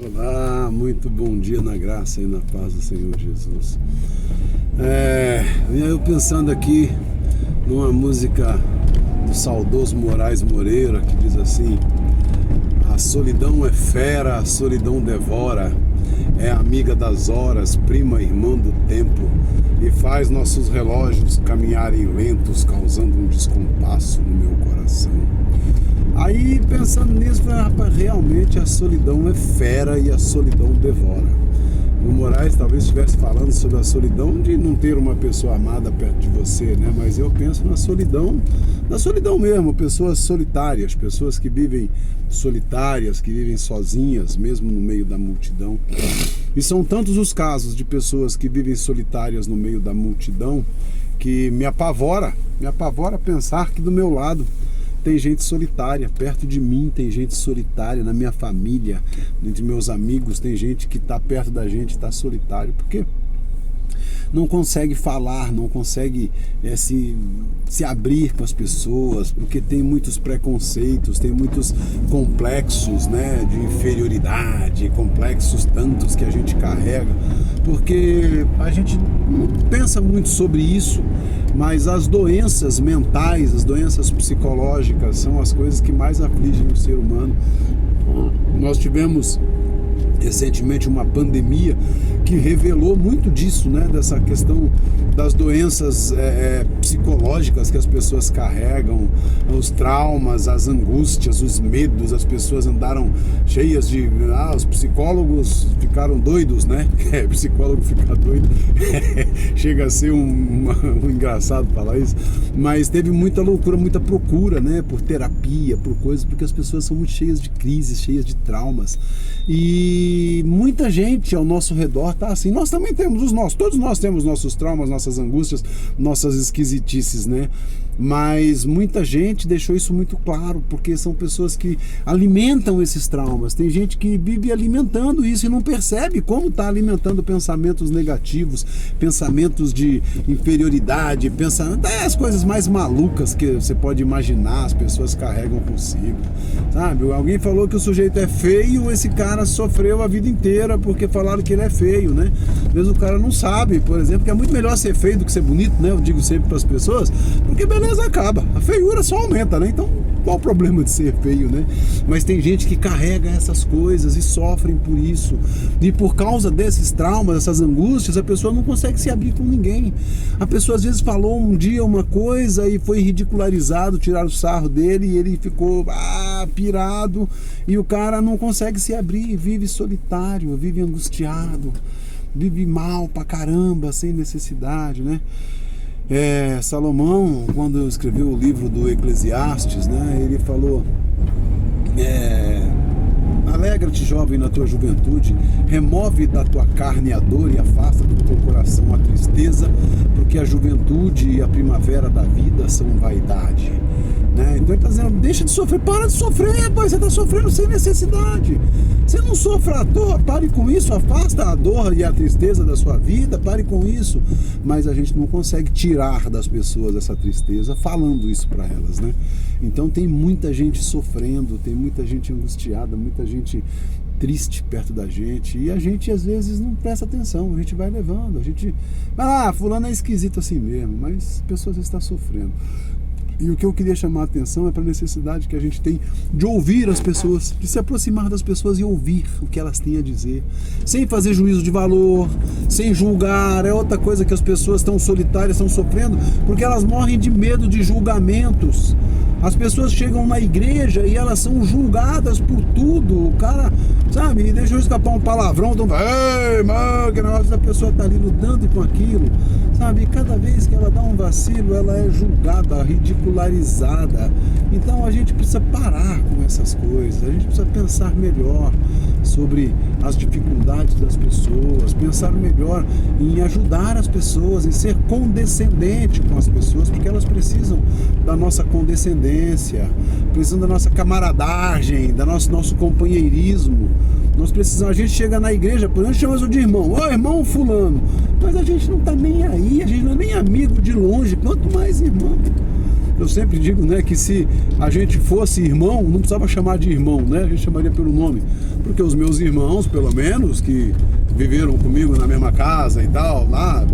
Olá, muito bom dia na graça e na paz do Senhor Jesus. Eu pensando aqui numa música do saudoso Moraes Moreira que diz assim: a solidão é fera, a solidão devora, é amiga das horas, prima irmã do tempo, e faz nossos relógios caminharem lentos, causando um descompasso no meu coração. Aí, pensando nisso, falei, rapaz, realmente a solidão é fera e a solidão devora. O Moraes talvez estivesse falando sobre a solidão de não ter uma pessoa amada perto de você, né? Mas eu penso na solidão mesmo, pessoas solitárias, pessoas que vivem solitárias, que vivem sozinhas, mesmo no meio da multidão. E são tantos os casos de pessoas que vivem solitárias no meio da multidão que me apavora pensar que do meu lado tem gente solitária, perto de mim tem gente solitária, na minha família, entre meus amigos, tem gente que está perto da gente, está solitário, porque não consegue falar, não consegue se abrir com as pessoas, porque tem muitos preconceitos, tem muitos complexos, né, de inferioridade, complexos tantos que a gente carrega, porque a gente não pensa muito sobre isso, mas as doenças mentais, as doenças psicológicas são as coisas que mais afligem o ser humano. Nós tivemos recentemente uma pandemia que revelou muito disso, né? Dessa questão das doenças psicológicas que as pessoas carregam, os traumas, as angústias, os medos. As pessoas andaram cheias de... os psicólogos ficaram doidos, né? Psicólogo ficar doido chega a ser um engraçado falar isso, mas teve muita loucura, muita procura, né? Por terapia, por coisas, porque as pessoas são muito cheias de crises, cheias de traumas, e muita gente ao nosso redor tá assim. Nós também temos os nossos, todos nós temos nossos traumas, nossas angústias, nossas esquisitices, né? Mas muita gente deixou isso muito claro, porque são pessoas que alimentam esses traumas. Tem gente que vive alimentando isso e não percebe como está alimentando pensamentos negativos, pensamentos de inferioridade, as coisas mais malucas que você pode imaginar, as pessoas carregam consigo, sabe? Alguém falou que o sujeito é feio, esse cara sofreu a vida inteira porque falaram que ele é feio, né? Mesmo o cara não sabe, por exemplo, que é muito melhor ser feio do que ser bonito, né? Eu digo sempre para as pessoas, porque beleza acaba, a feiura só aumenta, né? Então qual o problema de ser feio, né? Mas tem gente que carrega essas coisas e sofrem por isso, e por causa desses traumas, dessas angústias, a pessoa não consegue se abrir com ninguém. A pessoa às vezes falou um dia uma coisa e foi ridicularizado, tiraram o sarro dele e ele ficou pirado, e o cara não consegue se abrir, vive solitário, vive angustiado, vive mal pra caramba, sem necessidade, né? Salomão, quando escreveu o livro do Eclesiastes, né, ele falou: alegra-te, jovem, na tua juventude, remove da tua carne a dor e afasta do teu coração a tristeza, porque a juventude e a primavera da vida são vaidade, né? Então ele está dizendo, deixa de sofrer, para de sofrer, rapaz, você está sofrendo sem necessidade. Você não sofra à toa, pare com isso, afasta a dor e a tristeza da sua vida, pare com isso. Mas a gente não consegue tirar das pessoas essa tristeza falando isso para elas, né? Então tem muita gente sofrendo, tem muita gente angustiada, muita gente triste perto da gente, e a gente às vezes não presta atenção, a gente vai levando, a gente vai fulano é esquisito assim mesmo, mas a pessoa já está sofrendo. E o que eu queria chamar a atenção é para a necessidade que a gente tem de ouvir as pessoas, de se aproximar das pessoas e ouvir o que elas têm a dizer, sem fazer juízo de valor, sem julgar. É outra coisa que as pessoas estão solitárias, estão sofrendo, porque elas morrem de medo de julgamentos. As pessoas chegam na igreja e elas são julgadas por tudo. O cara, sabe, deixou escapar um palavrão, então ei, mano, que negócio, a pessoa tá ali lutando com aquilo, sabe? E cada vez que ela dá um vacilo, ela é julgada, ridicularizada. Então a gente precisa parar com essas coisas, a gente precisa pensar melhor sobre as dificuldades das pessoas, pensar melhor em ajudar as pessoas, em ser condescendente com as pessoas, porque elas precisam da nossa condescendência, precisam da nossa camaradagem, do nosso companheirismo. Nós precisamos, a gente chega na igreja, por exemplo, chama de irmão, irmão fulano, mas a gente não está nem aí, a gente não é nem amigo de longe, quanto mais irmão. Eu sempre digo, né, que se a gente fosse irmão, não precisava chamar de irmão, né? A gente chamaria pelo nome. Porque os meus irmãos, pelo menos, que viveram comigo na mesma casa e tal, lá,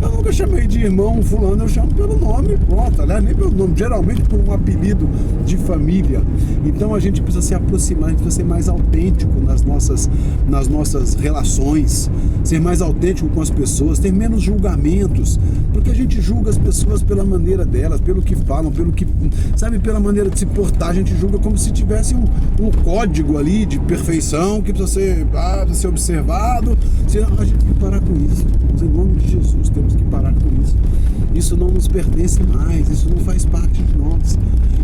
eu nunca chamei de irmão fulano, eu chamo pelo nome, pronto, aliás, nem pelo nome, geralmente por um apelido de família. Então a gente precisa se aproximar, a gente precisa ser mais autêntico nas nossas relações, ser mais autêntico com as pessoas, ter menos julgamentos, porque a gente julga as pessoas pela maneira delas, pelo que falam, pelo que, sabe, pela maneira de se portar. A gente julga como se tivesse um código ali de perfeição que precisa ser observado. A gente tem que parar com isso. Em nome de Jesus, temos que parar com isso. Isso não nos pertence mais, isso não faz parte de nós.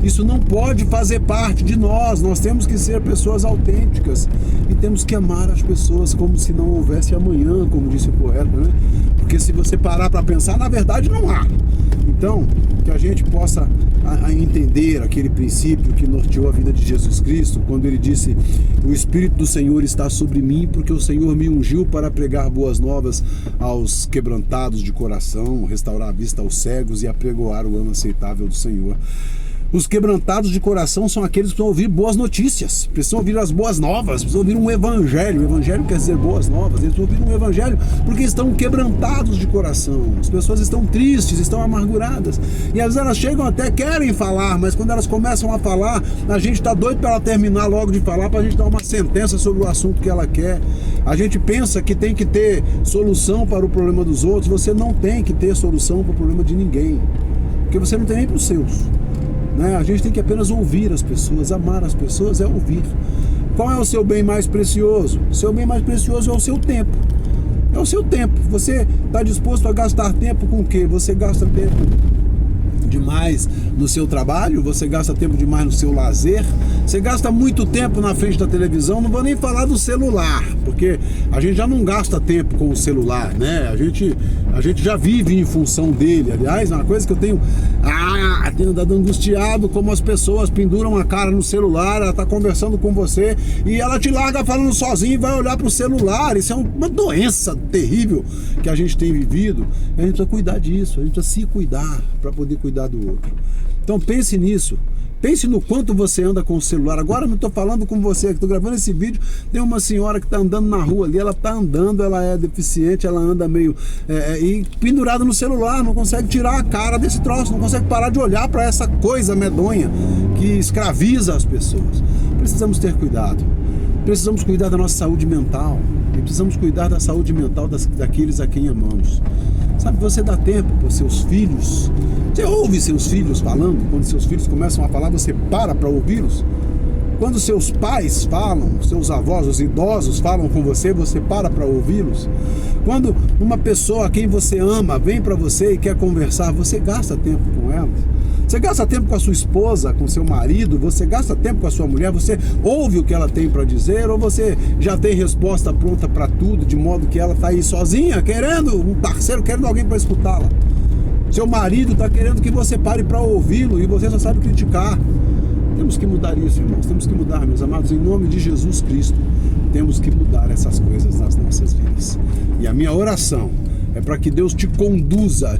Isso não pode fazer parte de nós. Nós temos que ser pessoas autênticas e temos que amar as pessoas como se não houvesse amanhã, como disse o poeta, né? Porque se você parar para pensar, na verdade não há. Então, que a gente possa entender aquele princípio que norteou a vida de Jesus Cristo, quando ele disse: o Espírito do Senhor está sobre mim, porque o Senhor me ungiu para pregar boas novas aos quebrantados de coração, restaurar a vista aos cegos e apregoar o ano aceitável do Senhor. Os quebrantados de coração são aqueles que precisam ouvir boas notícias, precisam ouvir as boas novas, precisam ouvir um evangelho. O evangelho quer dizer boas novas. Eles precisam ouvir um evangelho porque estão quebrantados de coração. As pessoas estão tristes, estão amarguradas. E às vezes elas chegam até, querem falar, mas quando elas começam a falar, a gente está doido para ela terminar logo de falar, para a gente dar uma sentença sobre o assunto que ela quer. A gente pensa que tem que ter solução para o problema dos outros. Você não tem que ter solução para o problema de ninguém, porque você não tem nem para os seus. A gente tem que apenas ouvir as pessoas. Amar as pessoas é ouvir. Qual é o seu bem mais precioso? O seu bem mais precioso é o seu tempo. É o seu tempo. Você está disposto a gastar tempo com o quê? Você gasta tempo demais no seu trabalho? Você gasta tempo demais no seu lazer? Você gasta muito tempo na frente da televisão? Não vou nem falar do celular, porque a gente já não gasta tempo com o celular, né? A gente já vive em função dele. Aliás, uma coisa que eu tenho andado angustiado, como as pessoas penduram a cara no celular, ela tá conversando com você e ela te larga falando sozinha e vai olhar pro celular. Isso é uma doença terrível que a gente tem vivido. A gente precisa cuidar disso, a gente precisa se cuidar para poder cuidar do outro. Então pense nisso. Pense no quanto você anda com o celular. Agora eu não estou falando com você, que estou gravando esse vídeo. Tem uma senhora que está andando na rua ali, ela está andando, ela é deficiente, ela anda meio e pendurada no celular, não consegue tirar a cara desse troço, não consegue parar de olhar para essa coisa medonha que escraviza as pessoas. Precisamos ter cuidado. Precisamos cuidar da nossa saúde mental e precisamos cuidar da saúde mental daqueles a quem amamos. Sabe, você dá tempo para os seus filhos. Você ouve seus filhos falando. Quando seus filhos começam a falar, você para ouvi-los. Quando seus pais falam, seus avós, os idosos falam com você, você para ouvi-los. Quando uma pessoa a quem você ama vem para você e quer conversar, você gasta tempo com ela. Você gasta tempo com a sua esposa, com seu marido, você gasta tempo com a sua mulher, você ouve o que ela tem para dizer, ou você já tem resposta pronta para tudo, de modo que ela está aí sozinha, querendo um parceiro, querendo alguém para escutá-la. Seu marido está querendo que você pare para ouvi-lo e você só sabe criticar. Temos que mudar isso, irmãos, temos que mudar, meus amados, em nome de Jesus Cristo. Temos que mudar essas coisas nas nossas vidas. E a minha oração é para que Deus te conduza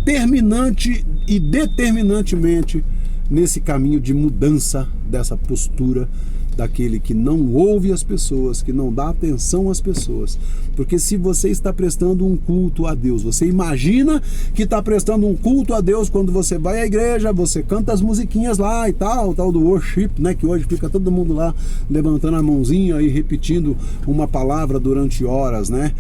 terminante e determinantemente nesse caminho de mudança dessa postura daquele que não ouve as pessoas, que não dá atenção às pessoas. Porque se você está prestando um culto a Deus, você imagina que está prestando um culto a Deus quando você vai à igreja, você canta as musiquinhas lá e tal, o tal do worship, né? Que hoje fica todo mundo lá levantando a mãozinha e repetindo uma palavra durante horas, né?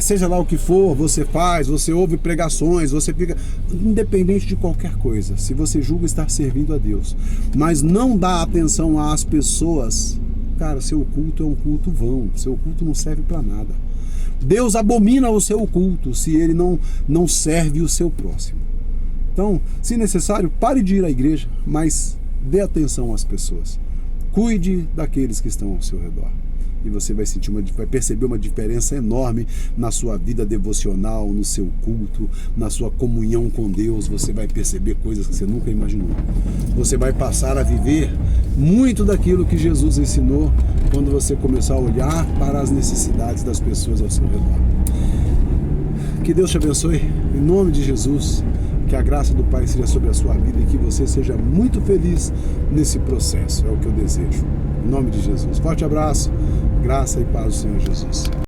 Seja lá o que for, você faz, você ouve pregações, você fica independente de qualquer coisa. Se você julga estar servindo a Deus, mas não dá atenção às pessoas, cara, seu culto é um culto vão, seu culto não serve para nada. Deus abomina o seu culto se ele não serve o seu próximo. Então, se necessário, pare de ir à igreja, mas dê atenção às pessoas. Cuide daqueles que estão ao seu redor. E você vai perceber uma diferença enorme na sua vida devocional, no seu culto, na sua comunhão com Deus. Você vai perceber coisas que você nunca imaginou. Você vai passar a viver muito daquilo que Jesus ensinou quando você começar a olhar para as necessidades das pessoas ao seu redor. Que Deus te abençoe, em nome de Jesus. Que a graça do Pai seja sobre a sua vida e que você seja muito feliz nesse processo. É o que eu desejo. Em nome de Jesus. Forte abraço, graça e paz do Senhor Jesus.